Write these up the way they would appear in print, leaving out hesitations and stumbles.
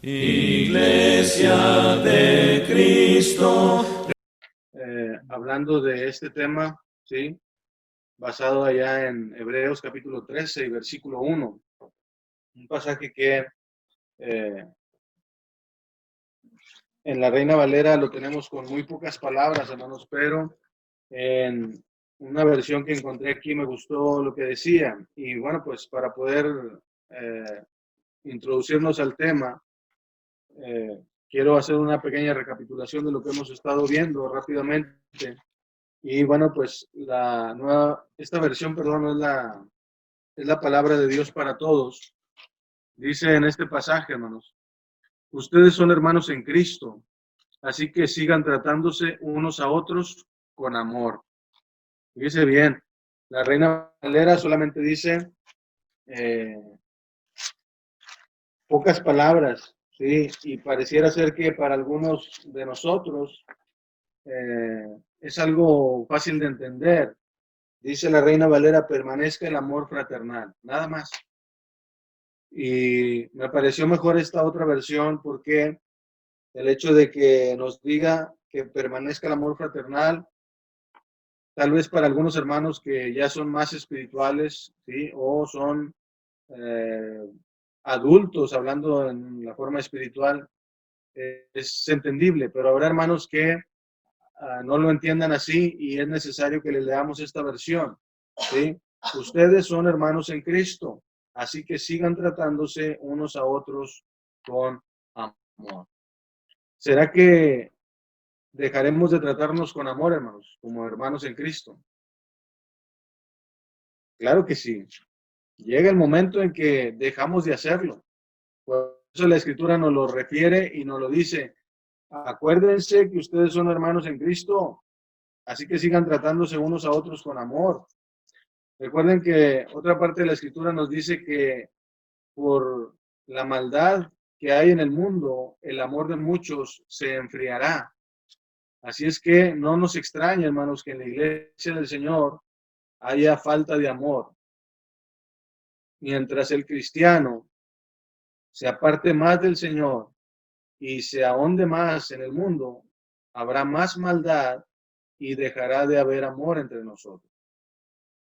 Iglesia de Cristo. Hablando de este tema, ¿sí? Basado allá en Hebreos capítulo 13 y versículo 1. Un pasaje que en la Reina Valera lo tenemos con muy pocas palabras, hermanos, pero en una versión que encontré aquí me gustó lo que decía. Y bueno, pues para poder eh, introducirnos al tema, quiero hacer una pequeña recapitulación de lo que hemos estado viendo rápidamente. Y bueno, pues esta versión, perdón, es la palabra de Dios para todos. Dice en este pasaje, hermanos, ustedes son hermanos en Cristo, así que sigan tratándose unos a otros con amor. Fíjese bien, la Reina Valera solamente dice eh, pocas palabras, ¿sí? Y pareciera ser que para algunos de nosotros es algo fácil de entender. Dice la Reina Valera, permanezca el amor fraternal, nada más. Y me pareció mejor esta otra versión porque el hecho de que nos diga que permanezca el amor fraternal, tal vez para algunos hermanos que ya son más espirituales, ¿sí? O son eh, adultos, hablando en la forma espiritual, es entendible, pero habrá hermanos que no lo entiendan así y es necesario que les leamos esta versión, ¿sí? Ustedes son hermanos en Cristo, así que sigan tratándose unos a otros con amor. ¿Será que dejaremos de tratarnos con amor, hermanos, como hermanos en Cristo? Claro que sí. Llega el momento en que dejamos de hacerlo. Por eso la Escritura nos lo refiere y nos lo dice. Acuérdense que ustedes son hermanos en Cristo, así que sigan tratándose unos a otros con amor. Recuerden que otra parte de la Escritura nos dice que por la maldad que hay en el mundo, el amor de muchos se enfriará. Así es que no nos extraña, hermanos, que en la iglesia del Señor haya falta de amor. Mientras el cristiano se aparte más del Señor y se ahonde más en el mundo, habrá más maldad y dejará de haber amor entre nosotros.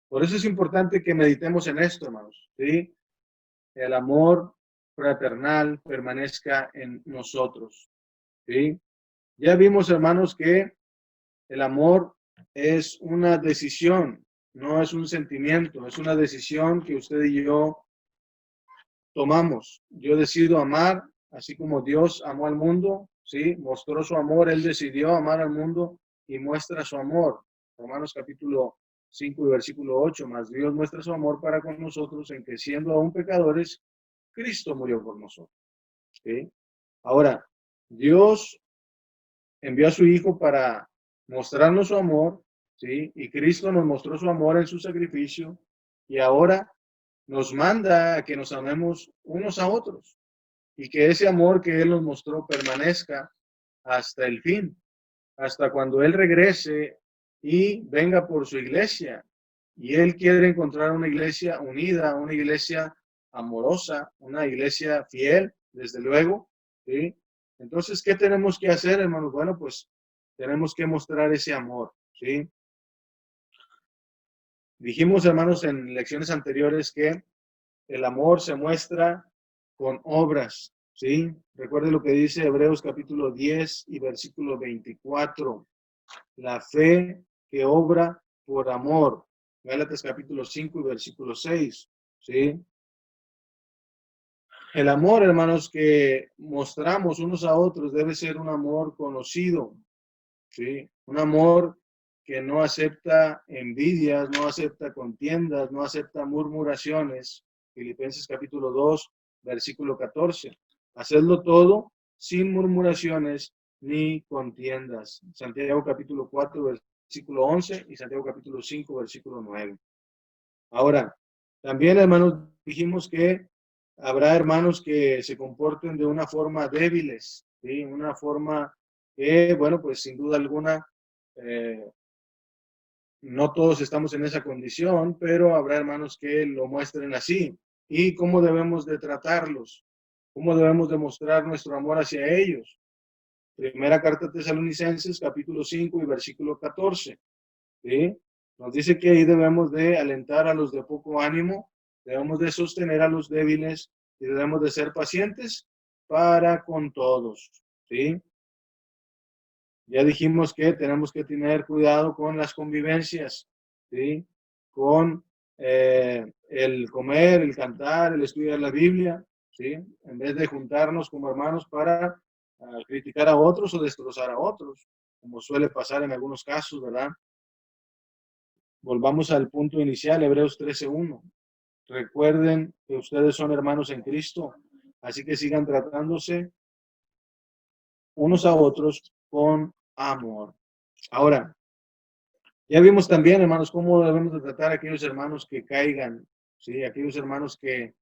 Por eso es importante que meditemos en esto, hermanos, ¿sí? El amor fraternal permanezca en nosotros, ¿sí? Ya vimos, hermanos, que el amor es una decisión, no es un sentimiento, es una decisión que usted y yo tomamos. Yo decido amar, así como Dios amó al mundo, ¿sí? Mostró su amor, Él decidió amar al mundo y muestra su amor. Romanos capítulo 5 y versículo 8, más Dios muestra su amor para con nosotros en que siendo aún pecadores, Cristo murió por nosotros, ¿sí? Ahora, Dios envió a su Hijo para mostrarnos su amor, ¿sí? Y Cristo nos mostró su amor en su sacrificio y ahora nos manda a que nos amemos unos a otros y que ese amor que Él nos mostró permanezca hasta el fin, hasta cuando Él regrese y venga por su iglesia. Y Él quiere encontrar una iglesia unida, una iglesia amorosa, una iglesia fiel, desde luego, ¿sí? Entonces, ¿qué tenemos que hacer, hermanos? Bueno, pues tenemos que mostrar ese amor, ¿sí? Dijimos, hermanos, en lecciones anteriores que el amor se muestra con obras, ¿sí? Recuerde lo que dice Hebreos capítulo 10 y versículo 24. La fe que obra por amor. Gálatas capítulo 5 y versículo 6, ¿sí? El amor, hermanos, que mostramos unos a otros debe ser un amor conocido, ¿sí? Un amor que no acepta envidias, no acepta contiendas, no acepta murmuraciones. Filipenses capítulo 2, versículo 14. Hacedlo todo sin murmuraciones ni contiendas. Santiago capítulo 4, versículo 11 y Santiago capítulo 5, versículo 9. Ahora, también, hermanos, dijimos que habrá hermanos que se comporten de una forma débiles, ¿sí? Una forma que, bueno, pues sin duda alguna, eh, no todos estamos en esa condición, pero habrá hermanos que lo muestren así. ¿Y cómo debemos de tratarlos? ¿Cómo debemos demostrar nuestro amor hacia ellos? Primera carta a Tesalonicenses, capítulo 5 y versículo 14. ¿Sí? Nos dice que ahí debemos de alentar a los de poco ánimo, debemos de sostener a los débiles y debemos de ser pacientes para con todos. ¿Sí? Ya dijimos que tenemos que tener cuidado con las convivencias, ¿sí? Con el comer, el cantar, el estudiar la Biblia, ¿sí? En vez de juntarnos como hermanos para criticar a otros o destrozar a otros, como suele pasar en algunos casos, ¿verdad? Volvamos al punto inicial, Hebreos 13:1. Recuerden que ustedes son hermanos en Cristo, así que sigan tratándose unos a otros con amor. Ahora, ya vimos también, hermanos, cómo debemos de tratar a aquellos hermanos que caigan, ¿sí? Aquellos hermanos que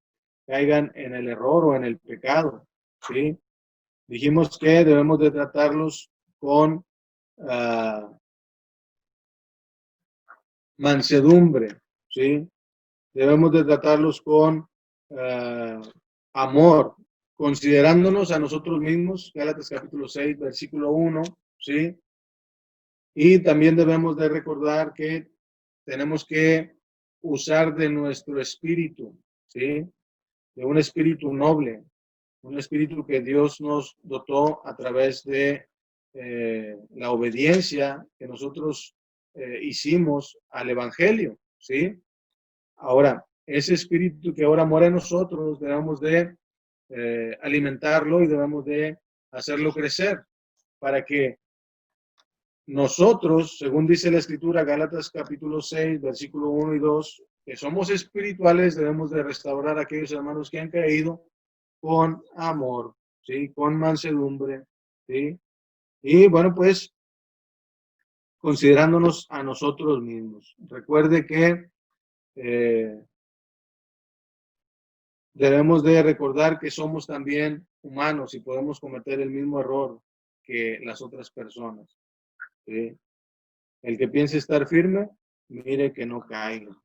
caigan en el error o en el pecado, ¿sí? Dijimos que debemos de tratarlos con mansedumbre, ¿sí? Debemos de tratarlos con amor, considerándonos a nosotros mismos, Gálatas capítulo 6, versículo 1, ¿sí? Y también debemos de recordar que tenemos que usar de nuestro espíritu, ¿sí? De un espíritu noble, un espíritu que Dios nos dotó a través de la obediencia que nosotros hicimos al Evangelio, ¿sí? Ahora, ese espíritu que ahora mora en nosotros, debemos de alimentarlo y debemos de hacerlo crecer para que nosotros, según dice la Escritura, Gálatas capítulo 6, versículo 1 y 2, que somos espirituales, debemos de restaurar a aquellos hermanos que han caído con amor, ¿sí? Con mansedumbre, ¿sí? Y bueno, pues considerándonos a nosotros mismos. Recuerde que eh, debemos de recordar que somos también humanos y podemos cometer el mismo error que las otras personas, ¿sí? El que piense estar firme, mire que no caiga.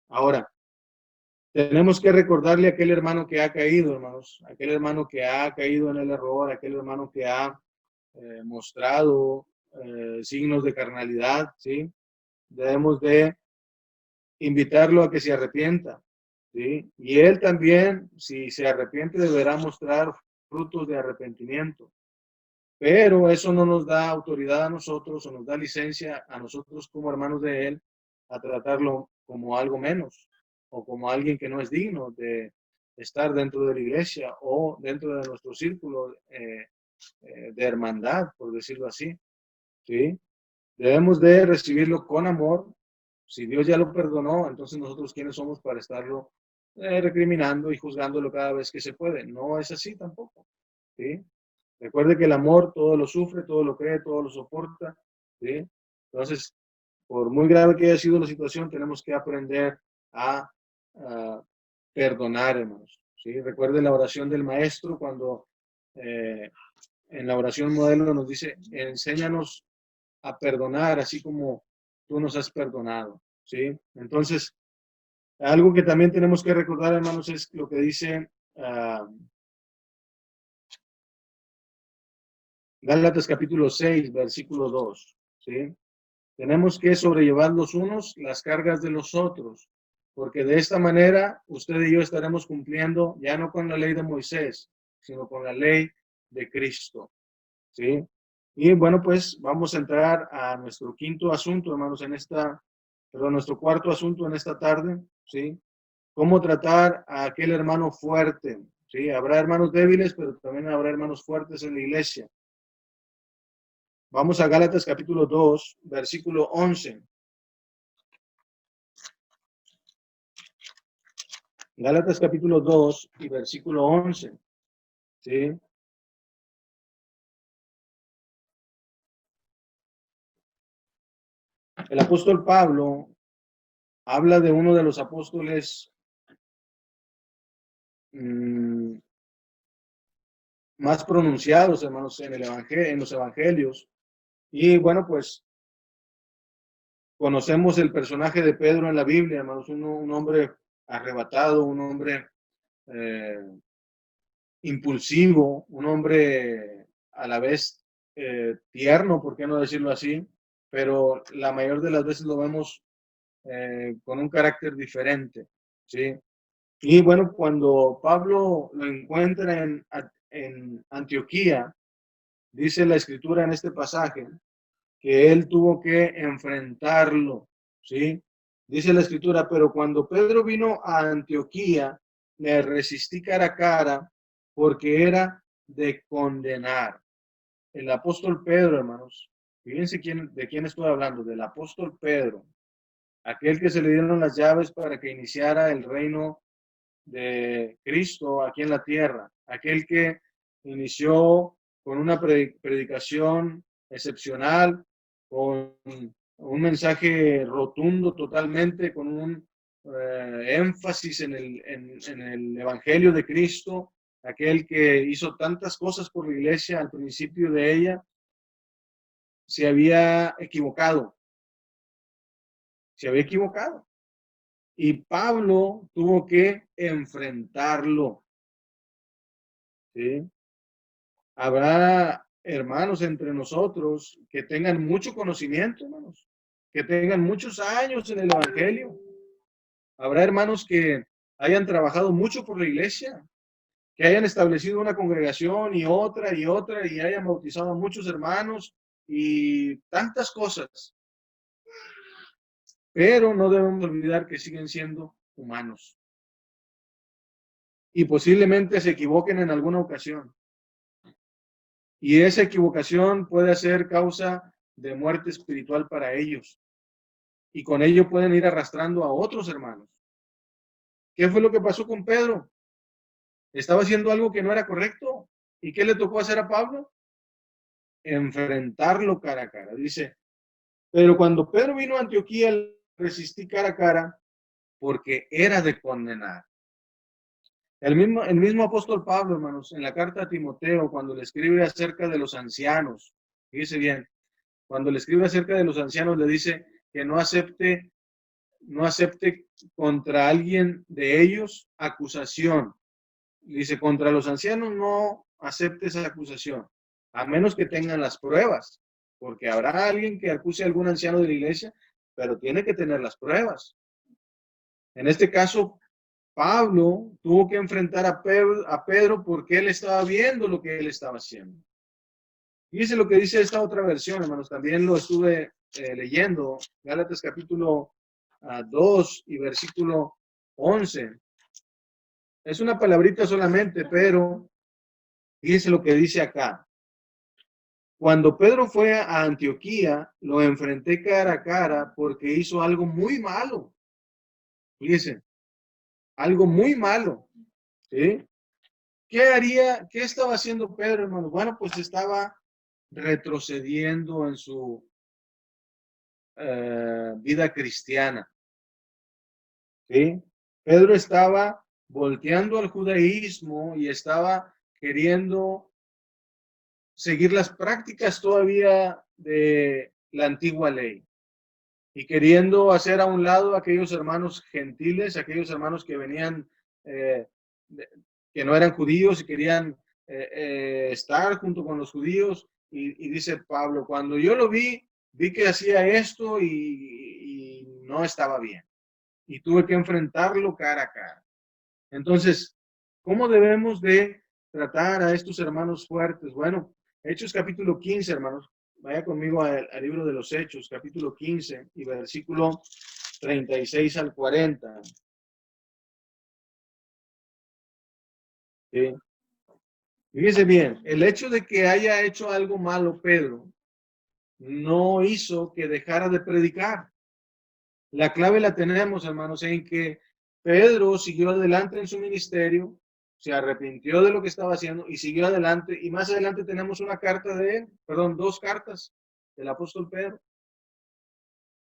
Ahora, tenemos que recordarle a aquel hermano que ha caído, hermanos, aquel hermano que ha caído en el error, aquel hermano que ha mostrado signos de carnalidad, ¿sí? Debemos de invitarlo a que se arrepienta, ¿sí? Y él también, si se arrepiente, deberá mostrar frutos de arrepentimiento. Pero eso no nos da autoridad a nosotros o nos da licencia a nosotros como hermanos de él a tratarlo como algo menos o como alguien que no es digno de estar dentro de la iglesia o dentro de nuestro círculo de hermandad, por decirlo así, ¿sí? Debemos de recibirlo con amor. Si Dios ya lo perdonó, entonces nosotros quiénes somos para estarlo recriminando y juzgándolo cada vez que se puede. No es así tampoco, ¿sí? Recuerde que el amor todo lo sufre, todo lo cree, todo lo soporta, ¿sí? Entonces, por muy grave que haya sido la situación, tenemos que aprender a perdonar, hermanos, ¿sí? Recuerde la oración del maestro cuando en la oración modelo nos dice, enséñanos a perdonar así como tú nos has perdonado, ¿sí? Entonces, algo que también tenemos que recordar, hermanos, es lo que dice Gálatas capítulo 6, versículo 2, ¿sí? Tenemos que sobrellevar los unos las cargas de los otros, porque de esta manera usted y yo estaremos cumpliendo ya no con la ley de Moisés, sino con la ley de Cristo, ¿sí? Y bueno, pues vamos a entrar a nuestro quinto asunto, hermanos, nuestro cuarto asunto en esta tarde, ¿sí? Cómo tratar a aquel hermano fuerte, ¿sí? Habrá hermanos débiles, pero también habrá hermanos fuertes en la iglesia. Vamos a Gálatas capítulo 2, versículo 11. Gálatas capítulo 2 y versículo 11. ¿Sí? El apóstol Pablo habla de uno de los apóstoles más pronunciados, hermanos, en los evangelios. Y bueno, pues conocemos el personaje de Pedro en la Biblia, hermanos, un hombre arrebatado, un hombre impulsivo, un hombre a la vez tierno, ¿por qué no decirlo así? Pero la mayor de las veces lo vemos con un carácter diferente, ¿sí? Y bueno, cuando Pablo lo encuentra en Antioquía, dice la escritura en este pasaje que él tuvo que enfrentarlo, ¿sí? Dice la escritura, pero cuando Pedro vino a Antioquía, le resistí cara a cara porque era de condenar. El apóstol Pedro, hermanos, fíjense de quién estoy hablando, del apóstol Pedro, aquel que se le dieron las llaves para que iniciara el reino de Cristo aquí en la tierra, aquel que inició con una predicación excepcional, con un mensaje rotundo totalmente, con un énfasis en el Evangelio de Cristo, aquel que hizo tantas cosas por la iglesia al principio de ella, se había equivocado, se había equivocado. Y Pablo tuvo que enfrentarlo, ¿sí? Habrá hermanos entre nosotros que tengan mucho conocimiento, hermanos, que tengan muchos años en el Evangelio. Habrá hermanos que hayan trabajado mucho por la iglesia, que hayan establecido una congregación y otra, y hayan bautizado a muchos hermanos y tantas cosas. Pero no debemos olvidar que siguen siendo humanos. Y posiblemente se equivoquen en alguna ocasión. Y esa equivocación puede ser causa de muerte espiritual para ellos. Y con ello pueden ir arrastrando a otros hermanos. ¿Qué fue lo que pasó con Pedro? Estaba haciendo algo que no era correcto. ¿Y qué le tocó hacer a Pablo? Enfrentarlo cara a cara. Dice, pero cuando Pedro vino a Antioquía, resistí cara a cara porque era de condenar. El mismo apóstol Pablo, hermanos, en la carta a Timoteo, cuando le escribe acerca de los ancianos, fíjese bien, cuando le escribe acerca de los ancianos, le dice que no acepte contra alguien de ellos acusación. Dice, contra los ancianos no acepte esa acusación, a menos que tengan las pruebas, porque habrá alguien que acuse a algún anciano de la iglesia, pero tiene que tener las pruebas. En este caso, Pablo tuvo que enfrentar a Pedro porque él estaba viendo lo que él estaba haciendo. Fíjense lo que dice esta otra versión, hermanos. También lo estuve leyendo. Gálatas capítulo 2 y versículo 11. Es una palabrita solamente, pero fíjense lo que dice acá. Cuando Pedro fue a Antioquía, lo enfrenté cara a cara porque hizo algo muy malo. Fíjense, algo muy malo. ¿Sí? ¿Qué estaba haciendo Pedro, hermano? Bueno, pues estaba retrocediendo en su vida cristiana. ¿Sí? Pedro estaba volteando al judaísmo y estaba queriendo seguir las prácticas todavía de la antigua ley y queriendo hacer a un lado a aquellos hermanos gentiles, aquellos hermanos que venían, que no eran judíos y querían estar junto con los judíos. Y dice Pablo, cuando yo lo vi que hacía esto y no estaba bien. Y tuve que enfrentarlo cara a cara. Entonces, ¿cómo debemos de tratar a estos hermanos fuertes? Bueno, Hechos capítulo 15, hermanos. Vaya conmigo al libro de los Hechos, capítulo 15 y versículo 36 al 40. ¿Sí? Fíjese bien, el hecho de que haya hecho algo malo Pedro no hizo que dejara de predicar. La clave la tenemos, hermanos, en que Pedro siguió adelante en su ministerio, se arrepintió de lo que estaba haciendo y siguió adelante. Y más adelante tenemos una carta de él, perdón, dos cartas del apóstol Pedro.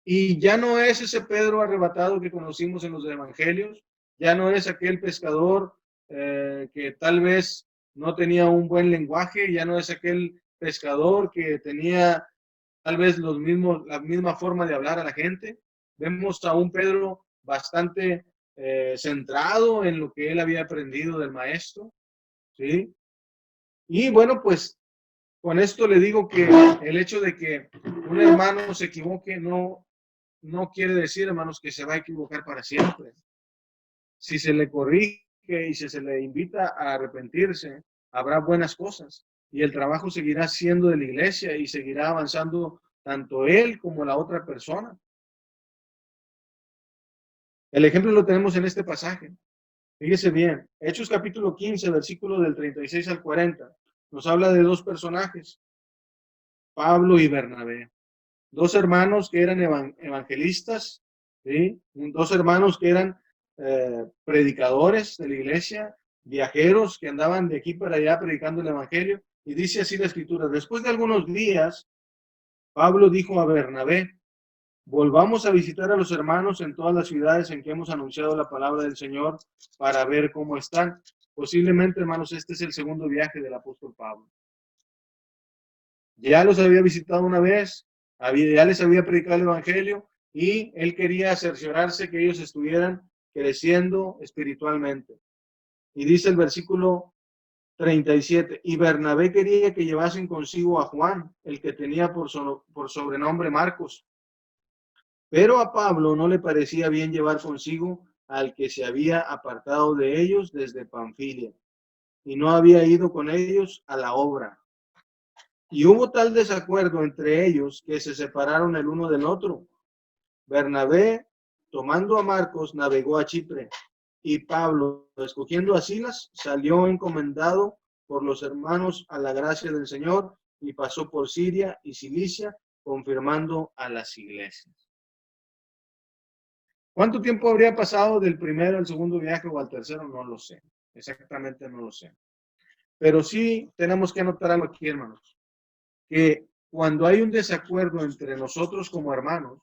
Y ya no es ese Pedro arrebatado que conocimos en los evangelios, ya no es aquel pescador que tal vez no tenía un buen lenguaje, ya no es aquel pescador que tenía tal vez la misma forma de hablar a la gente. Vemos a un Pedro bastante centrado en lo que él había aprendido del maestro, ¿sí? Y bueno, pues con esto le digo que el hecho de que un hermano se equivoque no quiere decir, hermanos, que se va a equivocar para siempre. Si se le corrige y si se le invita a arrepentirse, habrá buenas cosas y el trabajo seguirá siendo de la iglesia y seguirá avanzando tanto él como la otra persona. El ejemplo lo tenemos en este pasaje. Fíjese bien, Hechos capítulo 15, versículo del 36 al 40, nos habla de dos personajes, Pablo y Bernabé. Dos hermanos que eran evangelistas, ¿sí? Dos hermanos que eran predicadores de la iglesia, viajeros que andaban de aquí para allá predicando el evangelio. Y dice así la escritura, después de algunos días, Pablo dijo a Bernabé, volvamos a visitar a los hermanos en todas las ciudades en que hemos anunciado la palabra del Señor para ver cómo están. Posiblemente, hermanos, este es el segundo viaje del apóstol Pablo. Ya los había visitado una vez, ya les había predicado el evangelio y él quería cerciorarse que ellos estuvieran creciendo espiritualmente. Y dice el versículo 37, y Bernabé quería que llevasen consigo a Juan, el que tenía por sobrenombre Marcos. Pero a Pablo no le parecía bien llevar consigo al que se había apartado de ellos desde Panfilia y no había ido con ellos a la obra. Y hubo tal desacuerdo entre ellos que se separaron el uno del otro. Bernabé, tomando a Marcos, navegó a Chipre, y Pablo, escogiendo a Silas, salió encomendado por los hermanos a la gracia del Señor y pasó por Siria y Cilicia, confirmando a las iglesias. ¿Cuánto tiempo habría pasado del primero al segundo viaje o al tercero? No lo sé. Exactamente no lo sé. Pero sí tenemos que anotar algo aquí, hermanos, que cuando hay un desacuerdo entre nosotros como hermanos,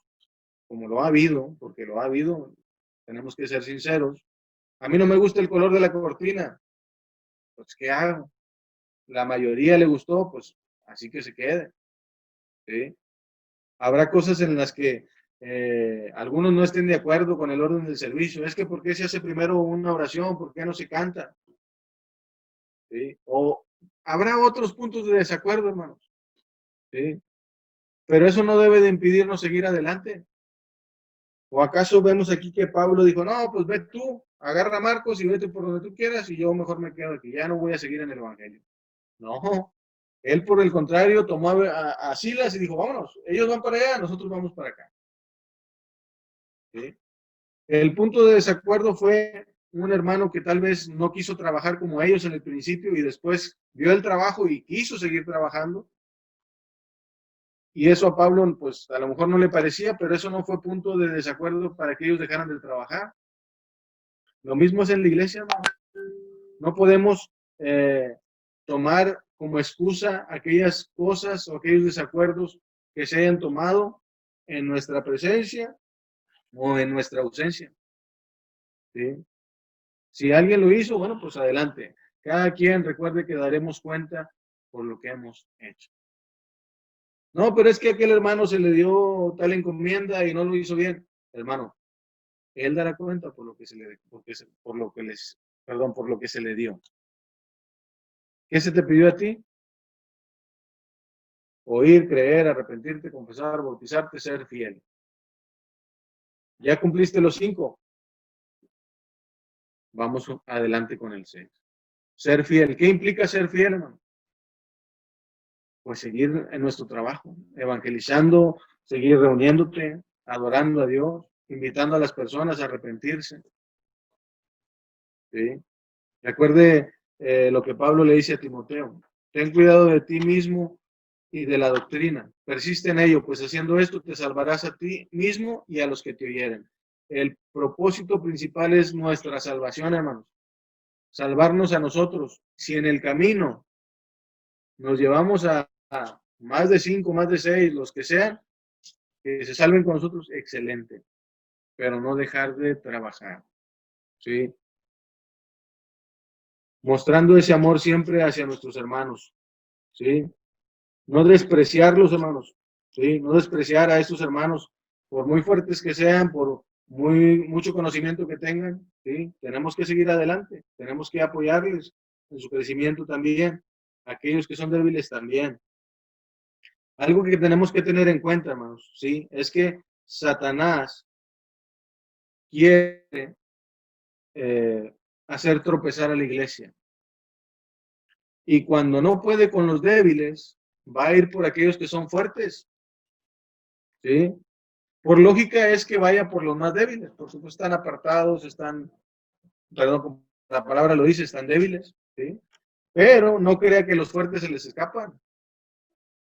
como lo ha habido, porque lo ha habido, tenemos que ser sinceros, a mí no me gusta el color de la cortina, pues ¿qué hago? La mayoría le gustó, pues así que se quede, ¿sí? Habrá cosas en las que algunos no estén de acuerdo con el orden del servicio, es que ¿por qué se hace primero una oración? ¿Por qué no se canta? ¿Sí? O habrá otros puntos de desacuerdo, hermanos, ¿sí? Pero eso no debe de impedirnos seguir adelante. ¿O acaso vemos aquí que Pablo dijo, no, pues ve tú, agarra a Marcos y vete por donde tú quieras y yo mejor me quedo aquí, ya no voy a seguir en el evangelio? No, él por el contrario tomó a Silas y dijo, vámonos, ellos van para allá, nosotros vamos para acá. ¿Sí? El punto de desacuerdo fue un hermano que tal vez no quiso trabajar como ellos en el principio y después vio el trabajo y quiso seguir trabajando. Y eso a Pablo, pues a lo mejor no le parecía, pero eso no fue punto de desacuerdo para que ellos dejaran de trabajar. Lo mismo es en la iglesia, hermano. No podemos tomar como excusa aquellas cosas o aquellos desacuerdos que se hayan tomado en nuestra presencia o en nuestra ausencia. ¿Sí? Si alguien lo hizo, bueno, pues adelante. Cada quien recuerde que daremos cuenta por lo que hemos hecho. No, pero es que a aquel hermano se le dio tal encomienda y no lo hizo bien. Hermano, él dará cuenta por lo que se le, por lo que se le dio. ¿Qué se te pidió a ti? Oír, creer, arrepentirte, confesar, bautizarte, ser fiel. ¿Ya cumpliste los 5? Vamos adelante con el 6. Ser fiel. ¿Qué implica ser fiel, hermano? Pues seguir en nuestro trabajo, evangelizando, seguir reuniéndote, adorando a Dios, invitando a las personas a arrepentirse. ¿Sí? Recuerde lo que Pablo le dice a Timoteo. Ten cuidado de ti mismo y de la doctrina. Persiste en ello, pues haciendo esto te salvarás a ti mismo y a los que te oyeren. El propósito principal es nuestra salvación, hermanos. Salvarnos a nosotros. Si en el camino nos llevamos a más de 5, más de 6, los que sean, que se salven con nosotros, excelente. Pero no dejar de trabajar. ¿Sí? Mostrando ese amor siempre hacia nuestros hermanos. ¿Sí? No despreciarlos, hermanos. ¿Sí? No despreciar a estos hermanos, por muy fuertes que sean, por mucho conocimiento que tengan. ¿Sí? Tenemos que seguir adelante. Tenemos que apoyarles en su crecimiento también. Aquellos que son débiles también. Algo que tenemos que tener en cuenta, hermanos, ¿sí? Es que Satanás quiere hacer tropezar a la iglesia. Y cuando no puede con los débiles, va a ir por aquellos que son fuertes, ¿sí? Por lógica es que vaya por los más débiles, por supuesto están apartados, están, perdón, la palabra lo dice, están débiles, ¿sí? Pero no crea que los fuertes se les escapan,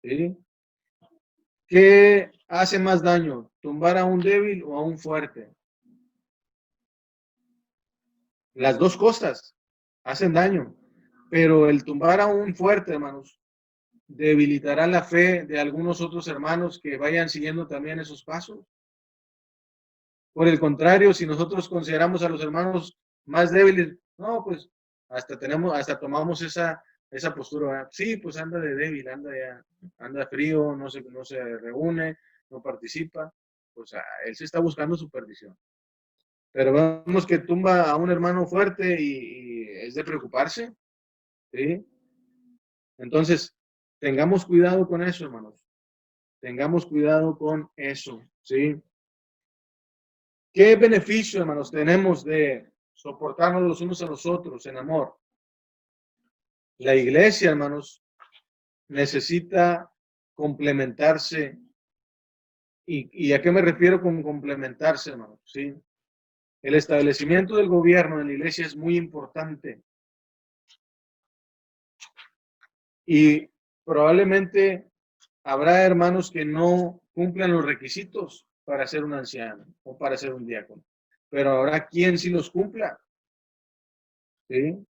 ¿sí? ¿Qué hace más daño? ¿Tumbar a un débil o a un fuerte? Las dos cosas hacen daño, pero el tumbar a un fuerte, hermanos, debilitará la fe de algunos otros hermanos que vayan siguiendo también esos pasos. Por el contrario, si nosotros consideramos a los hermanos más débiles, no, pues hasta tomamos esa postura, ¿verdad? Sí, pues anda de débil, anda frío, no se reúne, no participa, pues él se está buscando su perdición. Pero vemos que tumba a un hermano fuerte y es de preocuparse, ¿sí? Entonces, tengamos cuidado con eso, hermanos. Tengamos cuidado con eso, ¿sí? ¿Qué beneficio, hermanos, tenemos de soportarnos los unos a los otros en amor? La iglesia, hermanos, necesita complementarse. ¿Y a qué me refiero con complementarse, hermanos? ¿Sí? El establecimiento del gobierno en la iglesia es muy importante. Y probablemente habrá hermanos que no cumplan los requisitos para ser un anciano o para ser un diácono. Pero habrá quien sí los cumpla, ¿sí?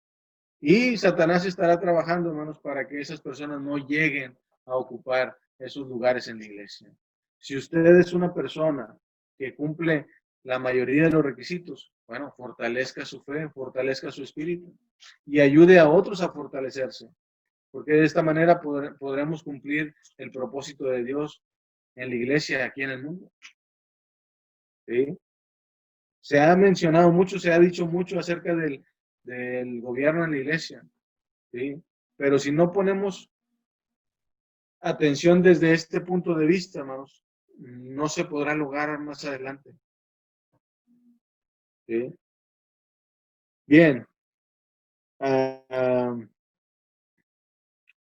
Y Satanás estará trabajando, hermanos, para que esas personas no lleguen a ocupar esos lugares en la iglesia. Si usted es una persona que cumple la mayoría de los requisitos, bueno, fortalezca su fe, fortalezca su espíritu y ayude a otros a fortalecerse, porque de esta manera podremos cumplir el propósito de Dios en la iglesia aquí en el mundo. ¿Sí? Se ha mencionado mucho, se ha dicho mucho acerca del gobierno en la iglesia, ¿sí? Pero si no ponemos atención desde este punto de vista, hermanos, no se podrá lograr más adelante. ¿Sí? Bien.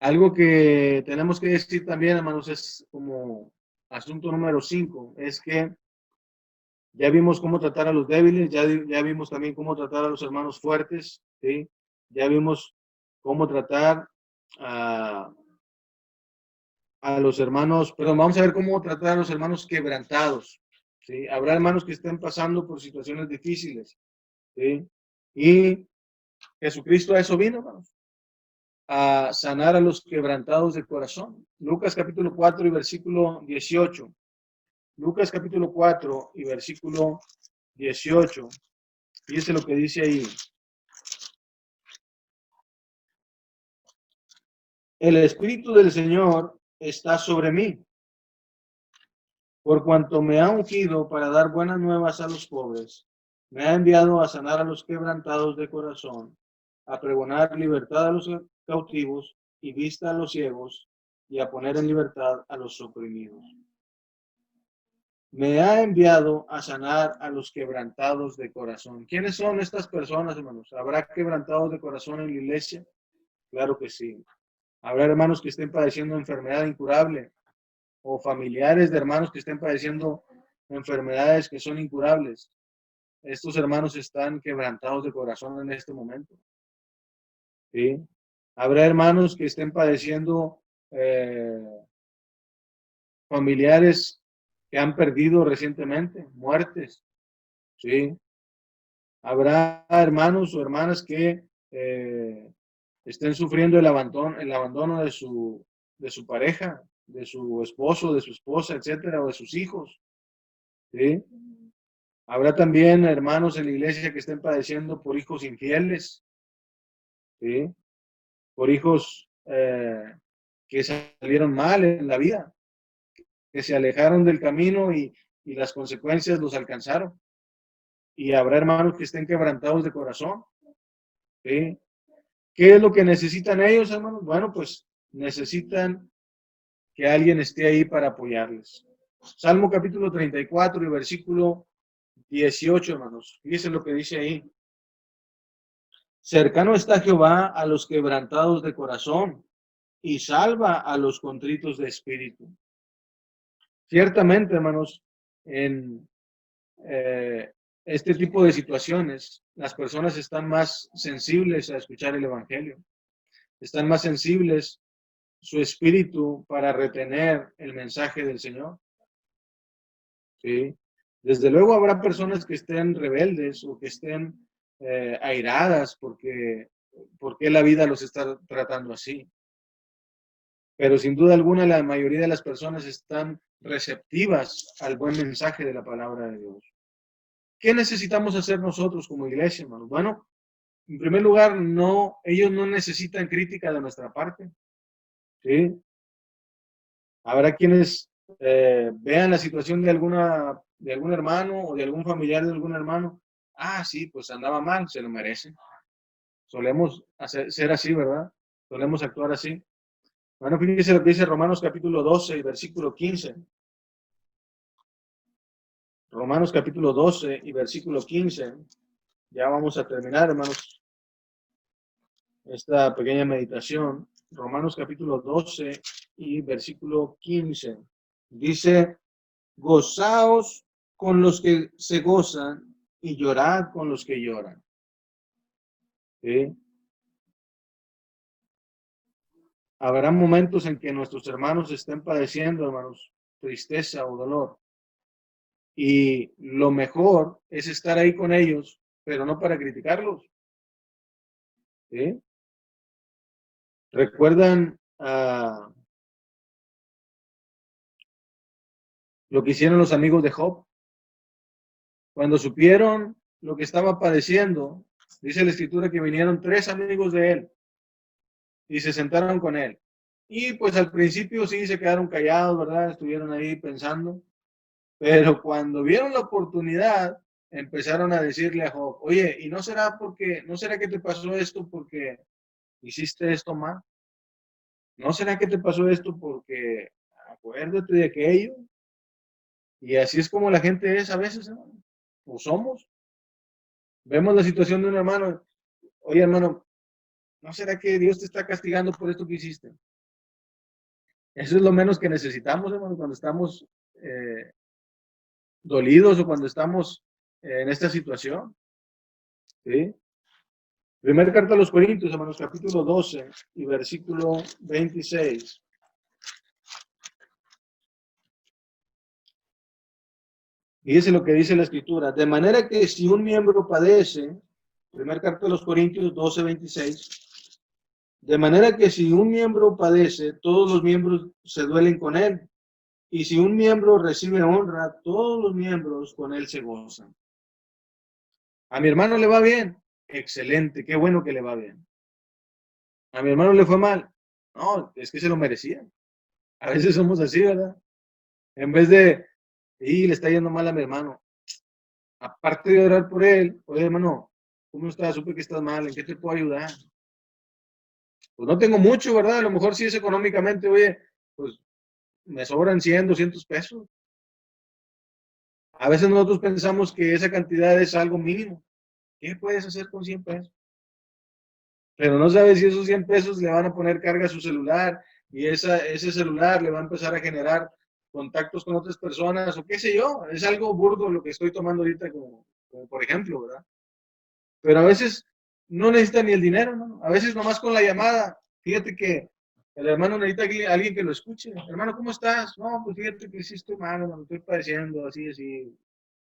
Algo que tenemos que decir también, hermanos, es como asunto número 5, es que ya vimos cómo tratar a los débiles, ya vimos también cómo tratar a los hermanos fuertes, ¿sí? Ya vimos cómo tratar a los hermanos, perdón, vamos a ver cómo tratar a los hermanos quebrantados, ¿sí? Habrá hermanos que estén pasando por situaciones difíciles, ¿sí? Y Jesucristo a eso vino, hermanos, a sanar a los quebrantados de corazón. Lucas capítulo 4 y versículo 18. Lucas capítulo 4 y versículo 18. Fíjese lo que dice ahí. El Espíritu del Señor está sobre mí, por cuanto me ha ungido para dar buenas nuevas a los pobres. Me ha enviado a sanar a los quebrantados de corazón, a pregonar libertad a los cautivos y vista a los ciegos, y a poner en libertad a los oprimidos. Me ha enviado a sanar a los quebrantados de corazón. ¿Quiénes son estas personas, hermanos? ¿Habrá quebrantados de corazón en la iglesia? Claro que sí. Habrá hermanos que estén padeciendo enfermedad incurable o familiares de hermanos que estén padeciendo enfermedades que son incurables. Estos hermanos están quebrantados de corazón en este momento. ¿Sí? Habrá hermanos que estén padeciendo familiares que han perdido recientemente, muertes. ¿Sí? Habrá hermanos o hermanas que estén sufriendo el abandono de su pareja, de su esposo, de su esposa, etcétera, o de sus hijos. ¿Sí? Habrá también hermanos en la iglesia que estén padeciendo por hijos infieles, ¿sí? Por hijos que salieron mal en la vida, que se alejaron del camino y las consecuencias los alcanzaron. Y habrá hermanos que estén quebrantados de corazón, ¿sí? ¿Qué es lo que necesitan ellos, hermanos? Bueno, pues necesitan que alguien esté ahí para apoyarles. Salmo capítulo 34 y versículo 18, hermanos. Fíjense lo que dice ahí. Cercano está Jehová a los quebrantados de corazón y salva a los contritos de espíritu. Ciertamente, hermanos, en este tipo de situaciones, las personas están más sensibles a escuchar el Evangelio, están más sensibles su espíritu para retener el mensaje del Señor. ¿Sí? Desde luego habrá personas que estén rebeldes o que estén airadas porque la vida los está tratando así. Pero sin duda alguna la mayoría de las personas están receptivas al buen mensaje de la palabra de Dios. ¿Qué necesitamos hacer nosotros como iglesia, hermanos? Bueno, en primer lugar, ellos no necesitan crítica de nuestra parte. ¿Sí? Habrá quienes vean la situación de algún hermano o de algún familiar de algún hermano. Ah, sí, pues andaba mal, se lo merece. Solemos ser así, ¿verdad? Solemos actuar así. Bueno, fíjense lo que dice Romanos capítulo 12 y versículo 15. Romanos capítulo 12 y versículo 15. Ya vamos a terminar, hermanos, esta pequeña meditación. Romanos capítulo 12 y versículo 15. Dice, gozaos con los que se gozan y llorad con los que lloran. ¿Sí? Habrá momentos en que nuestros hermanos estén padeciendo, hermanos, tristeza o dolor. Y lo mejor es estar ahí con ellos, pero no para criticarlos. ¿Sí? ¿Recuerdan lo que hicieron los amigos de Job? Cuando supieron lo que estaba padeciendo, dice la escritura que vinieron 3 amigos de él y se sentaron con él. Y pues al principio sí se quedaron callados, ¿verdad? Estuvieron ahí pensando. Pero cuando vieron la oportunidad, empezaron a decirle a Job, oye, ¿y no será que te pasó esto porque hiciste esto mal? ¿No será que te pasó esto porque acuérdate de aquello? Y así es como la gente es a veces, ¿no? O somos. Vemos la situación de un hermano, oye hermano, ¿no será que Dios te está castigando por esto que hiciste? Eso es lo menos que necesitamos, hermano, cuando estamos dolidos o cuando estamos en esta situación. ¿Sí? Primera carta a los Corintios, hermanos, capítulo 12 y versículo 26. Fíjese lo que dice la escritura. De manera que si un miembro padece, primera carta a los Corintios 12, 26. De manera que si un miembro padece, todos los miembros se duelen con él. Y si un miembro recibe honra, todos los miembros con él se gozan. A mi hermano le va bien. Excelente, qué bueno que le va bien. A mi hermano le fue mal. No, es que se lo merecía. A veces somos así, ¿verdad? En vez de, y le está yendo mal a mi hermano. Aparte de orar por él, oye hermano, ¿cómo estás? Supe que estás mal, ¿en qué te puedo ayudar? Pues no tengo mucho, ¿verdad? A lo mejor sí es económicamente, oye, pues me sobran 100, 200 pesos. A veces nosotros pensamos que esa cantidad es algo mínimo. ¿Qué puedes hacer con 100 pesos? Pero no sabes si esos 100 pesos le van a poner carga a su celular y ese celular le va a empezar a generar contactos con otras personas o qué sé yo. Es algo burdo lo que estoy tomando ahorita como por ejemplo, ¿verdad? Pero a veces no necesita ni el dinero, ¿no? A veces nomás con la llamada. Fíjate que el hermano necesita alguien que lo escuche. Hermano, ¿cómo estás? No, pues fíjate que sí estoy mal, me estoy padeciendo, así, así.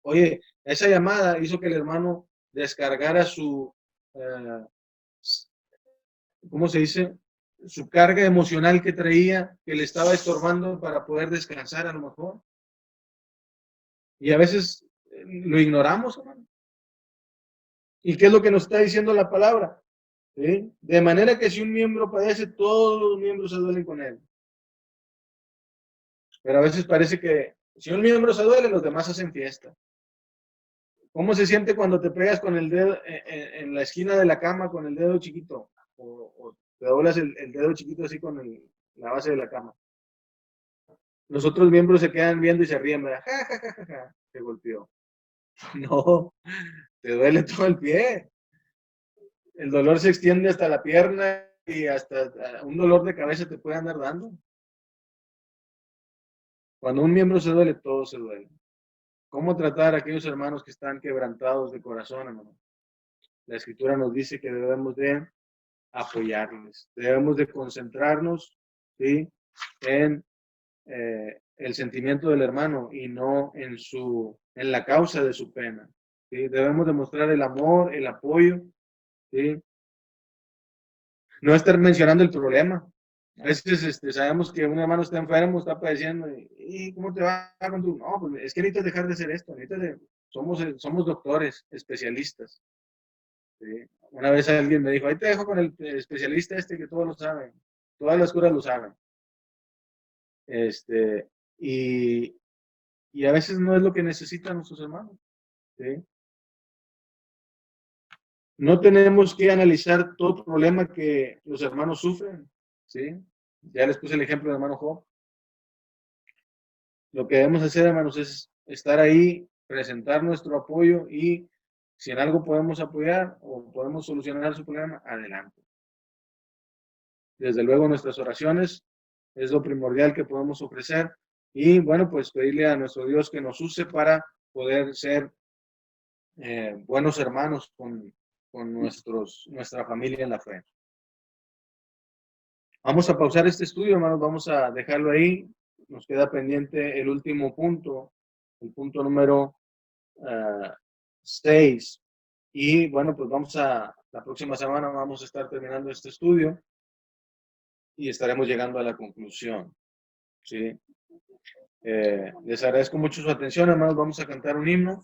Oye, esa llamada hizo que el hermano descargara eh, ¿cómo se dice? Su carga emocional que traía, que le estaba estorbando para poder descansar a lo mejor. Y a veces lo ignoramos, hermano. ¿Y qué es lo que nos está diciendo la palabra? ¿Sí? De manera que si un miembro padece, todos los miembros se duelen con él. Pero a veces parece que si un miembro se duele, los demás hacen fiesta. ¿Cómo se siente cuando te pegas con el dedo en la esquina de la cama con el dedo chiquito? o te doblas el dedo chiquito así con la base de la cama. Los otros miembros se quedan viendo y se ríen, ¿verdad? Ja, ja, ja, ja, ja, te golpeó. No, te duele todo el pie. El dolor se extiende hasta la pierna y hasta un dolor de cabeza te puede andar dando. Cuando un miembro se duele, todo se duele. ¿Cómo tratar a aquellos hermanos que están quebrantados de corazón, hermano? La Escritura nos dice que debemos de apoyarles, debemos de concentrarnos, ¿sí?, en el sentimiento del hermano y no en la causa de su pena, ¿sí? Debemos demostrar el amor, el apoyo, ¿sí? No estar mencionando el problema. A veces sabemos que un hermano está enfermo, está padeciendo, y ¿cómo te va con tu? No, pues es que necesitas dejar de hacer esto, somos doctores, especialistas, ¿sí? Una vez alguien me dijo, ahí te dejo con el especialista que todos lo saben, todas las curas lo saben. Y, y a veces no es lo que necesitan nuestros hermanos, ¿sí? No tenemos que analizar todo problema que los hermanos sufren, ¿sí? Ya les puse el ejemplo del hermano Job. Lo que debemos hacer, hermanos, es estar ahí, presentar nuestro apoyo y si en algo podemos apoyar o podemos solucionar su problema, adelante. Desde luego, nuestras oraciones es lo primordial que podemos ofrecer y, bueno, pues pedirle a nuestro Dios que nos use para poder ser buenos hermanos con nuestra familia en la fe. Vamos a pausar este estudio, hermanos, vamos a dejarlo ahí. Nos queda pendiente el último punto, el punto número 6. Y bueno, pues la próxima semana vamos a estar terminando este estudio y estaremos llegando a la conclusión, ¿sí? Les agradezco mucho su atención, hermanos. Vamos a cantar un himno.